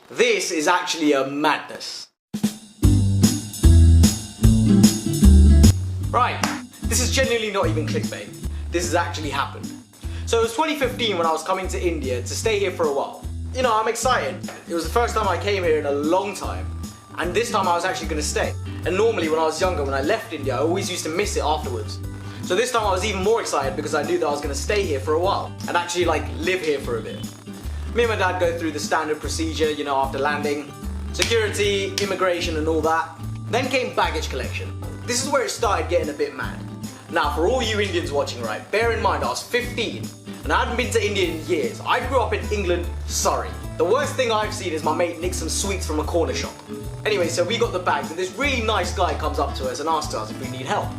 This is actually a madness. Right, this is genuinely not even clickbait. This has actually happened. So it was 2015 when I was coming to India to stay here for a while. You know, I'm excited. It was the first time I came here in a long time. And this time I was actually going to stay. And normally when I was younger, when I left India, I always used to miss it afterwards. So this time I was even more excited because I knew that I was going to stay here for a while and actually like live here for a bit. Me and my dad go through the standard procedure, you know, after landing. Security, immigration and all that. Then came baggage collection. This is where it started getting a bit mad. Now for all you Indians watching, right, bear in mind I was 15 and I hadn't been to India in years. I grew up in England, Surrey. The worst thing I've seen is my mate nick some sweets from a corner shop. Anyway, so we got the bags and this really nice guy comes up to us and asks us if we need help.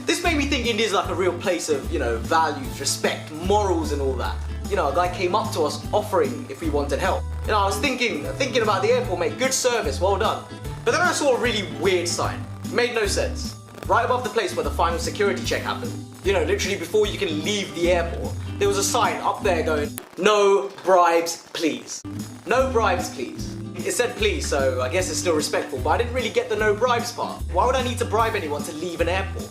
This made me think India's like a real place of, you know, values, respect, morals and all that. You know, a guy came up to us offering if we wanted help. You know, I was thinking about the airport, mate, good service, well done. But then I saw a really weird sign. It made no sense. Right above the place where the final security check happened, you know, literally before you can leave the airport, there was a sign up there going, "No bribes, please." No bribes, please. It said please, so I guess it's still respectful, but I didn't really get the no bribes part. Why would I need to bribe anyone to leave an airport?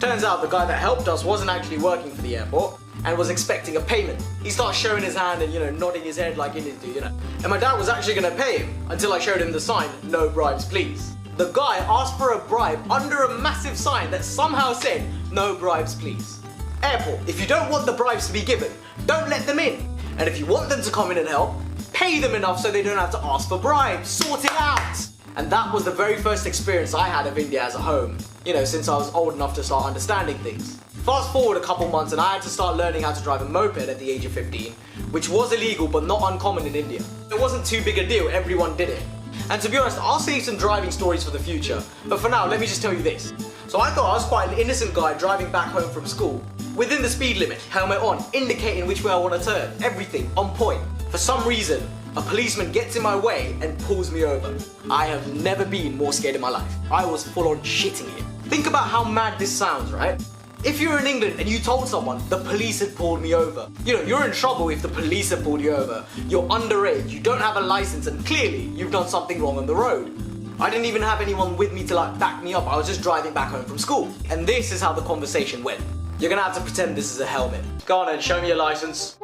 Turns out the guy that helped us wasn't actually working for the airport and was expecting a payment. He starts showing his hand and, you know, nodding his head like Indians do, you know. And my dad was actually going to pay him until I showed him the sign, "No bribes, please." The guy asked for a bribe under a massive sign that somehow said, "No bribes, please." Airport, if you don't want the bribes to be given, don't let them in. And if you want them to come in and help, pay them enough so they don't have to ask for bribes. Sort it out. And that was the very first experience I had of India as a home, you know, since I was old enough to start understanding things. Fast forward a couple months and I had to start learning how to drive a moped at the age of 15, which was illegal but not uncommon in India. It wasn't too big a deal, everyone did it. And to be honest, I'll save some driving stories for the future, but for now, let me just tell you this. So I thought I was quite an innocent guy driving back home from school, within the speed limit, helmet on, indicating which way I want to turn, everything on point. For some reason, a policeman gets in my way and pulls me over. I have never been more scared in my life. I was full on shitting it. Think about how mad this sounds, right? If you're in England and you told someone the police had pulled me over, you know, you're in trouble if the police have pulled you over. You're underage, you don't have a license, and clearly you've done something wrong on the road. I didn't even have anyone with me to like back me up. I was just driving back home from school. And this is how the conversation went. You're gonna have to pretend this is a helmet. Go on then, show me your license.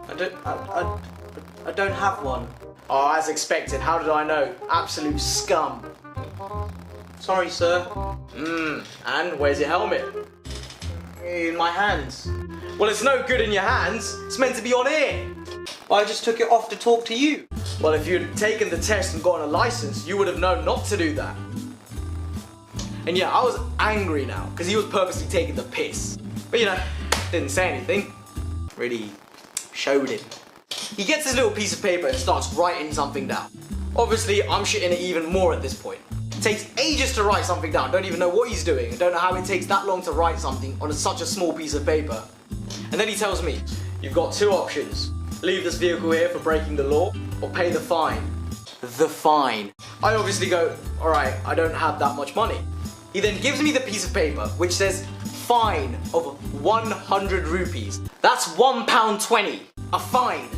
I don't have one. Oh, as expected, how did I know? Absolute scum. Sorry, sir. And where's your helmet? In my hands. Well, it's no good in your hands. It's meant to be on air. I just took it off to talk to you. Well, if you'd taken the test and gotten a license, you would have known not to do that. And yeah, I was angry now, because he was purposely taking the piss. But you know, didn't say anything. Really showed him. He gets his little piece of paper and starts writing something down. Obviously, I'm shitting it even more at this point. It takes ages to write something down. Don't even know what he's doing. I don't know how it takes that long to write something on such a small piece of paper. And then he tells me, "You've got two options. Leave this vehicle here for breaking the law, or pay the fine." The fine. I obviously go, "Alright, I don't have that much money." He then gives me the piece of paper which says fine of 100 rupees. That's £1.20. A fine.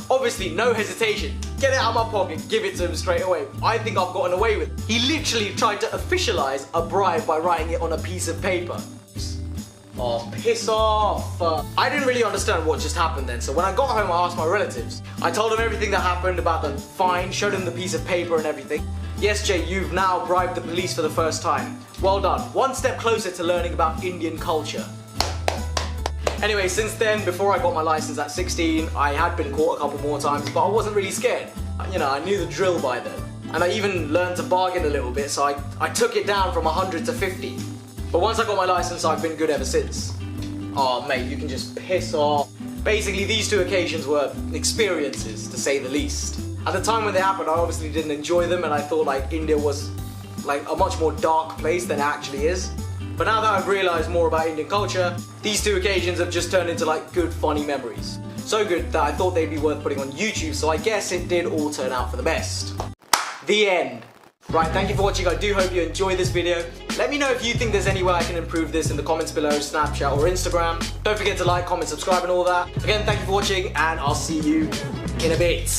Obviously, no hesitation. Get it out of my pocket, give it to him straight away. I think I've gotten away with it. He literally tried to officialize a bribe by writing it on a piece of paper. Oh, piss off. I didn't really understand what just happened then, so when I got home I asked my relatives. I told them everything that happened about the fine, showed them the piece of paper and everything. Yes, Jay, you've now bribed the police for the first time. Well done. One step closer to learning about Indian culture. Anyway, since then, before I got my license at 16, I had been caught a couple more times, but I wasn't really scared. You know, I knew the drill by then. And I even learned to bargain a little bit, so I took it down from 100 to 50. But once I got my license, I've been good ever since. Oh, mate, you can just piss off. Basically, these two occasions were experiences, to say the least. At the time when they happened, I obviously didn't enjoy them, and I thought like India was like a much more dark place than it actually is. But now that I've realised more about Indian culture, these two occasions have just turned into like good funny memories. So good that I thought they'd be worth putting on YouTube, so I guess it did all turn out for the best. The end. Right, thank you for watching. I do hope you enjoyed this video. Let me know if you think there's any way I can improve this in the comments below, Snapchat or Instagram. Don't forget to like, comment, subscribe and all that. Again, thank you for watching and I'll see you in a bit.